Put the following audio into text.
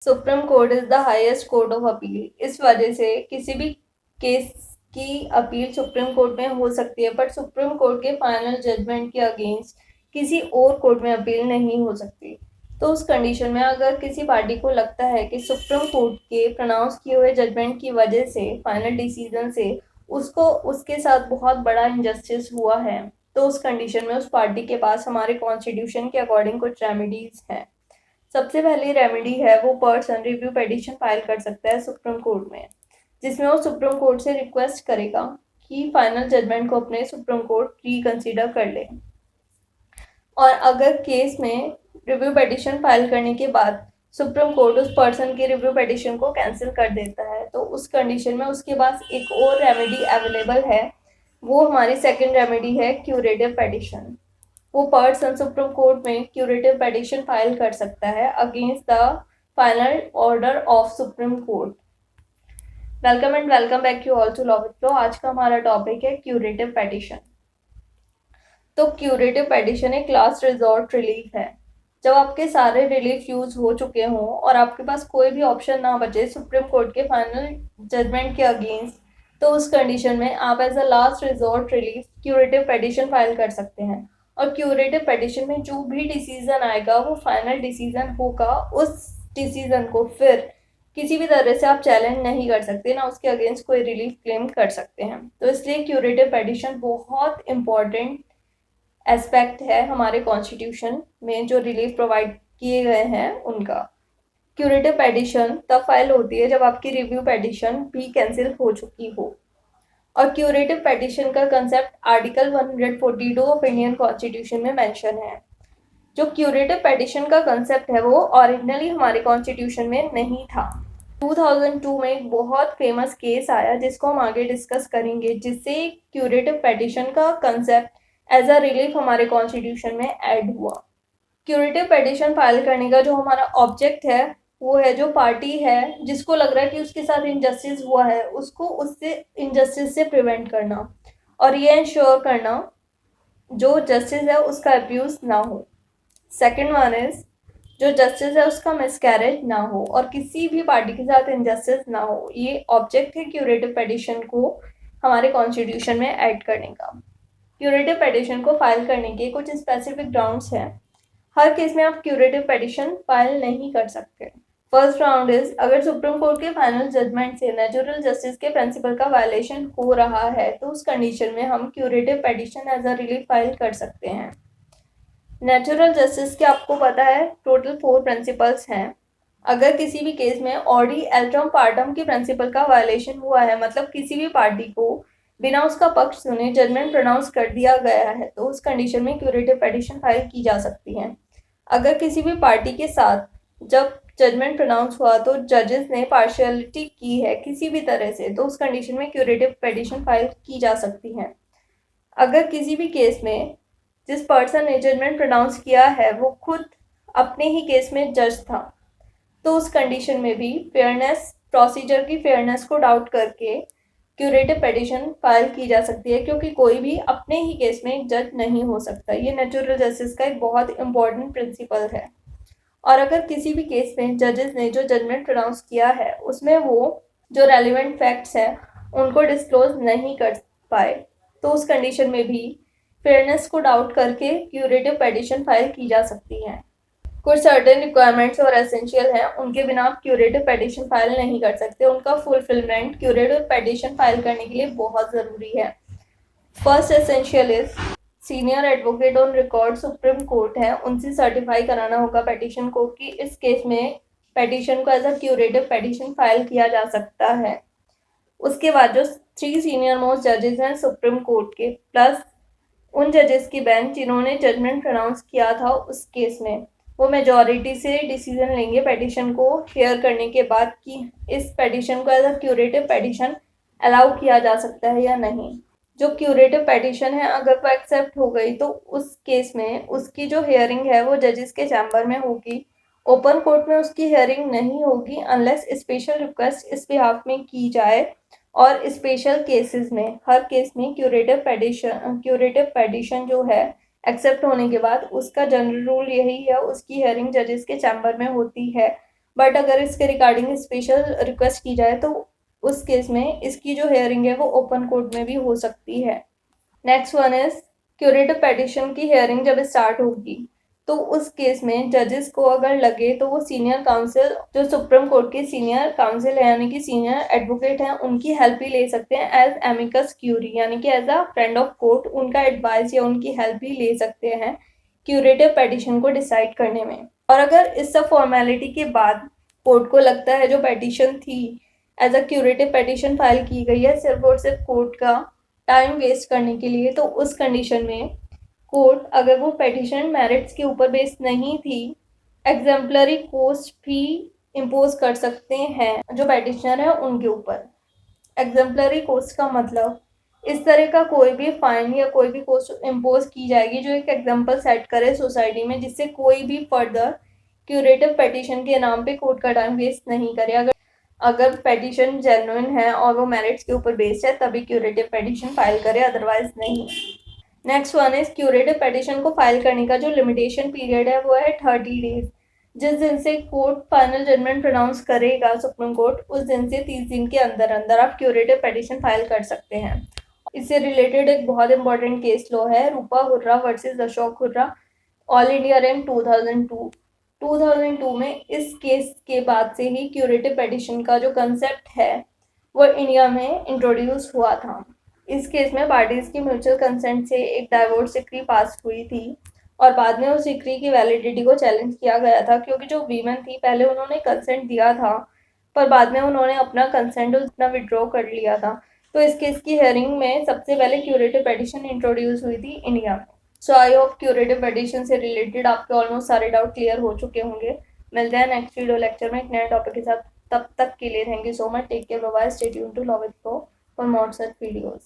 Supreme court is the highest court of appeal. इस वजह से किसी भी केस की अपील सुप्रीम कोर्ट में हो सकती है, बट सुप्रीम कोर्ट के फाइनल जजमेंट के अगेंस्ट किसी और कोर्ट में अपील नहीं हो सकती। तो उस कंडीशन में अगर किसी पार्टी को लगता है कि सुप्रीम कोर्ट के प्रोनाउंस किए हुए जजमेंट की वजह से, फाइनल डिसीजन से उसको उसके साथ बहुत बड़ा इनजस्टिस हुआ है, तो उस कंडीशन में उस पार्टी के पास हमारे कॉन्स्टिट्यूशन के अकॉर्डिंग कुछ रेमेडीज हैं। सबसे पहली रेमेडी है वो पर्सन रिव्यू पिटीशन फाइल कर सकता है सुप्रीम कोर्ट में, जिसमें वो सुप्रीम कोर्ट से रिक्वेस्ट करेगा कि फाइनल जजमेंट को अपने सुप्रीम कोर्ट रिकंसीडर कर ले। और अगर केस में रिव्यू पिटीशन फाइल करने के बाद सुप्रीम कोर्ट उस पर्सन के रिव्यू पिटीशन को कैंसिल कर देता है, तो उस कंडीशन में उसके पास एक और रेमेडी अवेलेबल है। वो हमारी सेकेंड रेमेडी है क्यूरेटिव पिटीशन। वो पर्सन सुप्रीम कोर्ट में क्यूरेटिव पिटीशन फाइल कर सकता है against the final order of supreme court. Welcome and welcome back you all to law with flow. आज का हमारा टॉपिक है क्यूरेटिव पिटीशन। तो क्यूरेटिव पिटीशन एक लास्ट रिजॉर्ट रिलीफ है। जब आपके सारे रिलीफ यूज हो चुके हों और आपके पास कोई भी ऑप्शन ना बचे सुप्रीम कोर्ट के फाइनल जजमेंट के अगेंस्ट, तो उस कंडीशन में आप as a last resort relief curative petition file कर सकते हैं। और क्यूरेटिव पिटीशन में जो भी डिसीजन आएगा वो फाइनल डिसीजन होगा। उस डिसीजन को फिर किसी भी तरह से आप चैलेंज नहीं कर सकते, ना उसके अगेंस्ट कोई रिलीफ क्लेम कर सकते हैं। तो इसलिए क्यूरेटिव पिटीशन बहुत इंपॉर्टेंट एस्पेक्ट है हमारे कॉन्स्टिट्यूशन में, जो रिलीफ प्रोवाइड किए गए हैं उनका। क्यूरेटिव पिटीशन तब फाइल होती है जब आपकी रिव्यू पिटीशन भी कैंसिल हो चुकी हो। और क्यूरेटिव पिटीशन का concept article 142 of Indian constitution में मेंशन है। जो क्यूरेटिव पिटीशन का कंसेप्ट है वो ओरिजिनली हमारे कॉन्स्टिट्यूशन में नहीं था। 2002 में एक बहुत फेमस केस आया जिसको हम आगे डिस्कस करेंगे, जिससे क्यूरेटिव पिटीशन का कंसेप्ट एज अ रिलीफ हमारे कॉन्स्टिट्यूशन में ऐड हुआ। क्यूरेटिव पिटीशन फाइल करने का जो हमारा ऑब्जेक्ट है वो है, जो पार्टी है जिसको लग रहा है कि उसके साथ इनजस्टिस हुआ है, उसको उससे इनजस्टिस से प्रिवेंट करना और ये इंश्योर करना जो जस्टिस है उसका अब्यूज ना हो। सेकेंड वन इज जो जस्टिस है उसका मिसकैरेज ना हो और किसी भी पार्टी के साथ इनजस्टिस ना हो। ये ऑब्जेक्ट है क्यूरेटिव पिटीशन को हमारे कॉन्स्टिट्यूशन में ऐड करने का। क्यूरेटिव पिटीशन को फाइल करने के कुछ स्पेसिफिक ग्राउंड्स हैं। हर केस में आप क्यूरेटिव पिटीशन फाइल नहीं कर सकते। फर्स्ट राउंड इज अगर सुप्रीम कोर्ट के फाइनल जजमेंट से नेचुरल जस्टिस के प्रिंसिपल का वायलेशन हो रहा है, तो उस कंडीशन में हम curative petition as a relief file कर सकते हैं। नेचुरल जस्टिस के आपको पता है टोटल 4 प्रिंसिपल्स हैं। अगर किसी भी केस में ऑडी एल्ट्रम पार्टम के प्रिंसिपल का वायलेशन हुआ है, मतलब किसी भी पार्टी को बिना उसका पक्ष सुने जजमेंट प्रोनाउंस कर दिया गया है, तो उस कंडीशन में क्यूरेटिव पिटीशन फाइल की जा सकती है। अगर किसी भी पार्टी के साथ जब जजमेंट प्रोनाउंस हुआ तो जजेस ने पार्शियलिटी की है किसी भी तरह से, तो उस कंडीशन में क्यूरेटिव पिटीशन फाइल की जा सकती है। अगर किसी भी केस में जिस पर्सन ने जजमेंट प्रोनाउंस किया है वो खुद अपने ही केस में जज था, तो उस कंडीशन में भी फेयरनेस, प्रोसीजर की फेयरनेस को डाउट करके क्यूरेटिव पिटीशन फाइल की जा सकती है, क्योंकि कोई भी अपने ही केस में जज नहीं हो सकता। ये नेचुरल जस्टिस का एक बहुत इंपॉर्टेंट प्रिंसिपल है। और अगर किसी भी केस में जजेस ने जो जजमेंट प्रोनाउंस किया है उसमें वो जो रेलिवेंट फैक्ट्स हैं उनको डिस्क्लोज नहीं कर पाए, तो उस कंडीशन में भी फेयरनेस को डाउट करके क्यूरेटिव पिटीशन फाइल की जा सकती है। कुछ सर्टेन रिक्वायरमेंट्स और एसेंशियल हैं, उनके बिना आप क्यूरेटिव पिटीशन फाइल नहीं कर सकते। उनका फुलफिलमेंट क्यूरेटिव पिटीशन फाइल करने के लिए बहुत ज़रूरी है। First essential is senior advocate on record supreme court है, उनसे सर्टिफाई कराना होगा पिटीशन को कि इस केस में पिटीशन को as a curative petition file किया जा सकता है। उसके बाद जो 3 सीनियर मोस्ट जजेस हैं सुप्रीम कोर्ट के, प्लस उन जजेस की बेंच जिन्होंने जजमेंट प्रोनाउंस किया था उस केस में, वो मेजॉरिटी से डिसीजन लेंगे पिटीशन को हेयर करने के बाद कि इस पिटीशन को as a curative petition allow किया जा सकता है या नहीं। जो क्यूरेटिव पिटीशन है अगर वो एक्सेप्ट हो गई तो उस केस में उसकी जो हेयरिंग है वो जजेस के चैम्बर में होगी। ओपन कोर्ट में उसकी हेयरिंग नहीं होगी अनलेस स्पेशल रिक्वेस्ट इस बिहाफ में की जाए। और स्पेशल केसेस में, हर केस में क्यूरेटिव पिटीशन जो है एक्सेप्ट होने के बाद उसका जनरल रूल यही है, उसकी हेयरिंग जजेस के चैम्बर में होती है। बट अगर इसके रिगार्डिंग स्पेशल रिक्वेस्ट की जाए तो उस केस में इसकी जो हेयरिंग है वो ओपन कोर्ट में भी हो सकती है। Next one is curative petition की हेयरिंग जब स्टार्ट होगी तो उस केस में जजेस को अगर लगे तो वो सीनियर काउंसिल, जो सुप्रीम कोर्ट के सीनियर काउंसिल है यानी कि सीनियर एडवोकेट हैं, उनकी हेल्प भी ले सकते हैं एज एमिकस क्यूरी, यानी कि as a friend of court उनका एडवाइस या उनकी हेल्प भी ले सकते हैं क्यूरेटिव पेटिशन को डिसाइड करने में। और अगर इस सब फॉर्मेलिटी के बाद कोर्ट को लगता है जो पेटिशन थी as a curative petition file की गई है सिर्फ और सिर्फ कोर्ट का टाइम वेस्ट करने के लिए, तो उस कंडीशन में कोर्ट अगर वो पेटिशन मेरिट्स के ऊपर बेस्ड नहीं थी, एग्जाम्पलरी कोस्ट भी इम्पोज कर सकते हैं जो पेटिशनर है उनके ऊपर। एग्जाम्पलरी कोस्ट का मतलब इस तरह का कोई भी फाइन या कोई भी कोस्ट इम्पोज की जाएगी जो एक एग्जाम्पल सेट करे सोसाइटी में, जिससे कोई भी फर्दर क्यूरेटिव पेटिशन के नाम पे कोर्ट का टाइम वेस्ट नहीं करे। अगर पेटिशन जेन्युइन है और वो मेरिट्स के ऊपर बेस्ड है तभी क्यूरेटिव पेटिशन फाइल करे, अदरवाइज नहीं। Next one is curative petition को फाइल करने का जो लिमिटेशन पीरियड है वो है 30 डेज। जिस दिन से कोर्ट फाइनल जजमेंट प्रोनाउंस करेगा सुप्रीम कोर्ट, उस दिन से 30 दिन के अंदर अंदर आप क्यूरेटिव पेटिशन फाइल कर सकते हैं। इससे रिलेटेड एक बहुत इंपॉर्टेंट केस लॉ है Rupa Hurra versus Ashok Hurra, all India rank 2002। 2002 में इस केस के बाद से ही क्यूरेटिव पेटिशन का जो कंसेप्ट है वो इंडिया में इंट्रोड्यूस हुआ था। इस केस में पार्टीज की म्यूचुअल कंसेंट से एक डाइवोर्स डिक्री पास हुई थी और बाद में उस डिक्री की वैलिडिटी को चैलेंज किया गया था, क्योंकि जो वीमेन थी पहले उन्होंने कंसेंट दिया था पर बाद में उन्होंने अपना कंसेंट अपना विड्रॉ कर लिया था। तो इस केस की हेयरिंग में सबसे पहले क्यूरेटिव पेटिशन इंट्रोड्यूस हुई थी इंडिया में। सो आई होप क्यूरेटिव पेटिशन से रिलेटेड आपके ऑलमोस्ट सारे डाउट क्लियर हो चुके होंगे। मिलते हैं नेक्स्ट वीडियो लेक्चर में एक नए टॉपिक के साथ। तब तक के लिए thank you so much, take care, bye bye, stay tuned to love with pro for more such videos.